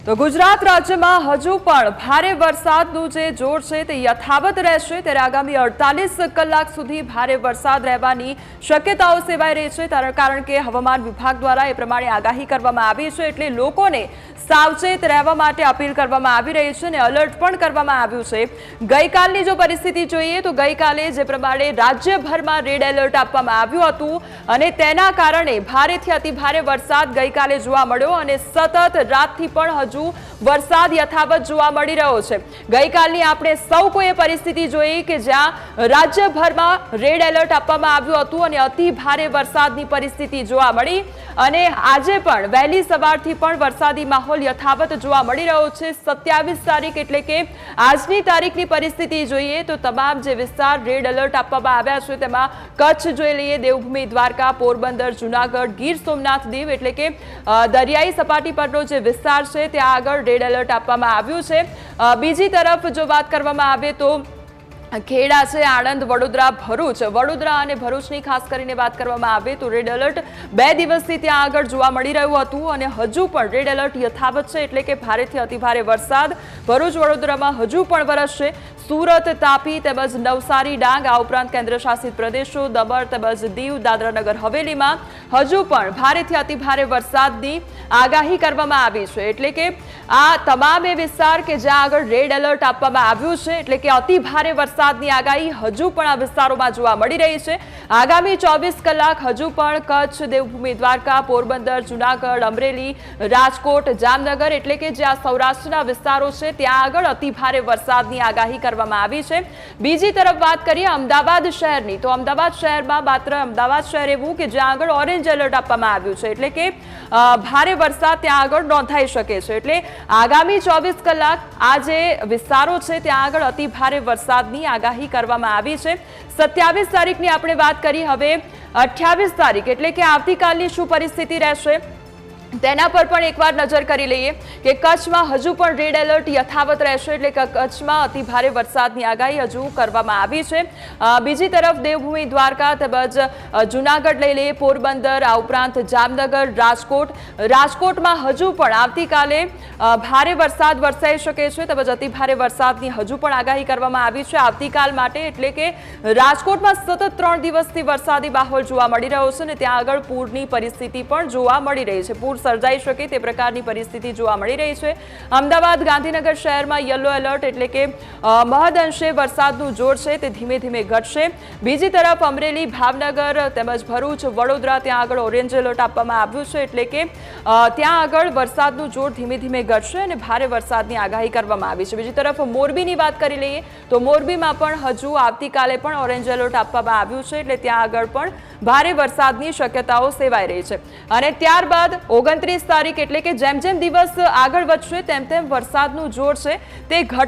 તો ગુજરાત રાજ્યમાં હજુ પણ ભારે વરસાદનું જે જોર છે તે યથાવત રહેશે ત્યારે આગામી 48 કલાક સુધી ભારે વરસાદ રહેવાની શક્યતાઓ સેવાઈ રહી છે કારણ કે હવામાન વિભાગ દ્વારા એ પ્રમાણે આગાહી કરવામાં આવી છે એટલે લોકોને સાવચેત રહેવા માટે અપીલ કરવામાં આવી રહી છે અને એલર્ટ પણ કરવામાં આવ્યું છે। ગઈકાલની જો પરિસ્થિતિ જોઈએ તો ગઈકાલે જે પ્રમાણે રાજ્યભરમાં રેડ એલર્ટ આપવામાં આવ્યું હતું અને તેના કારણે ભારેથી અતિભારે વરસાદ ગઈકાલે જોવા મળ્યો અને સતત રાતથી પણ હજુ વરસાદ યથાવત જોવા મળી રહ્યો છે। ગઈકાલની આપણે સૌ કોઈએ પરિસ્થિતિ જોઈ કે જ્યાં રાજ્યભરમાં રેડ એલર્ટ આપવામાં આવ્યું હતું અને અતિ ભારે વરસાદની પરિસ્થિતિ જોવા મળી અને આજે પણ વહેલી સવારથી પણ વરસાદી માહોલ યથાવત જોવા મળી રહ્યો છે। 27 તારીખ એટલે કે આજની તારીખની પરિસ્થિતિ જોઈએ તો તમામ જે વિસ્તાર રેડ એલર્ટ આપવામાં આવ્યા છે તેમાં કચ્છ જોઈ લઈએ, દેવભૂમિ દ્વારકા, પોરબંદર, જૂનાગઢ, ગીર સોમનાથ, દીવ એટલે કે દરિયાઈ સપાટી પરનો જે વિસ્તાર છે ત્યાં આગળ રેડ એલર્ટ આપવામાં આવ્યું છે। બીજી તરફ જો વાત કરવામાં આવે તો ખેડા છે, આણંદ, વડોદરા, ભરૂચ, વડોદરા અને ભરૂચની ખાસ કરીને વાત કરવામાં આવે તો રેડ એલર્ટ 2 દિવસથી ત્યાં આગળ જોવા મળી રહ્યું હતું અને હજુ પણ રેડ એલર્ટ યથાવત છે એટલે કે ભારેથી અતિભારે વરસાદ ભરૂચ, વડોદરામાં હજુ પણ વરસશે। સુરત, તાપી તેમજ નવસારી, ડાંગ આ ઉપરાંત કેન્દ્રશાસિત પ્રદેશો દમણ તેમજ દીવ, દાદરાનગર હવેલીમાં હજુ પણ ભારેથી અતિભારે વરસાદની આગાહી કરવામાં આવી છે એટલે કે આ તમામ એ વિસ્તાર કે જ્યાં આગળ રેડ એલર્ટ આપવામાં આવ્યું છે એટલે કે અતિભારે વરસાદની આગાહી હજુ પણ આ વિસ્તારોમાં જોવા મળી રહી છે। આગામી 24 કલાક હજુ પણ કચ્છ, દેવભૂમિ દ્વારકા, પોરબંદર, જૂનાગઢ, અમરેલી, રાજકોટ, જામનગર એટલે કે જ્યાં સૌરાષ્ટ્રના વિસ્તારો છે ત્યાં આગળ અતિભારે વરસાદની આગાહી કરવામાં આવી છે। બીજી તરફ વાત કરીએ અમદાવાદ શહેરની તો અમદાવાદ શહેરમાં માત્ર અમદાવાદ શહેર એવું કે જ્યાં આગળ ઓરેન્જ એલર્ટ આપવામાં આવ્યું છે એટલે કે ભારે વરસાદ ત્યાં આગળ નોંધાઈ શકે છે એટલે આગામી 24 કલાક આ જે વિસ્તારો છે ત્યાં આગળ અતિભારે વરસાદની આગાહી કરવામાં આવી છે। 27 તારીખની આપણે વાત કરી, હવે 28 તારીખ એટલે કે આવતીકાલની શું પરિસ્થિતિ રહેશે તેના પર પણ એકવાર નજર કરી લઈએ કે કચ્છમાં હજુ પણ રેડ એલર્ટ યથાવત રહેશે એટલે કે કચ્છમાં અતિભારે વરસાદની આગાહી હજુ કરવામાં આવી છે। બીજી તરફ દેવભૂમિ દ્વારકા તેમજ જૂનાગઢ લઈ લઈએ, પોરબંદર આ ઉપરાંત જામનગર, રાજકોટમાં હજુ પણ આવતીકાલે ભારે વરસાદ વરસાઈ શકે છે તેમજ અતિભારે વરસાદની હજુ પણ આગાહી કરવામાં આવી છે આવતીકાલ માટે એટલે કે રાજકોટમાં સતત 3 દિવસથી વરસાદી માહોલ જોવા મળી રહ્યો છે અને ત્યાં આગળ પૂરની પરિસ્થિતિ પણ જોવા મળી રહી છે, પૂર સર્જાઈ શકે તે પ્રકારની પરિસ્થિતિ જોવા મળી રહી છે। અમદાવાદ, ગાંધીનગર શહેરમાં યલો એલર્ટ એટલે કે મહદઅંશે વરસાદનું જોર છે તે ધીમે ધીમે ઘટશે। બીજી તરફ અમરેલી, ભાવનગર તેમજ ભરૂચ, વડોદરા ત્યાં આગળ ઓરેન્જ એલર્ટ આપવામાં આવ્યું છે એટલે કે ત્યાં આગળ વરસાદનું જોર ધીમે ધીમે ઘટશે અને ભારે વરસાદની આગાહી કરવામાં આવી છે। બીજી તરફ મોરબીની વાત કરી લઈએ તો મોરબીમાં પણ હજુ આવતીકાલે પણ ઓરેન્જ એલર્ટ આપવામાં આવ્યું છે એટલે ત્યાં આગળ પણ ભારે વરસાદની શક્યતાઓ સેવાઈ રહી છે અને ત્યારબાદ 29 તારીખ એટલે કે જેમ જેમ દિવસ આગળ વધશે તેમ તેમ વરસાદનું જોર છે તે ઘટતું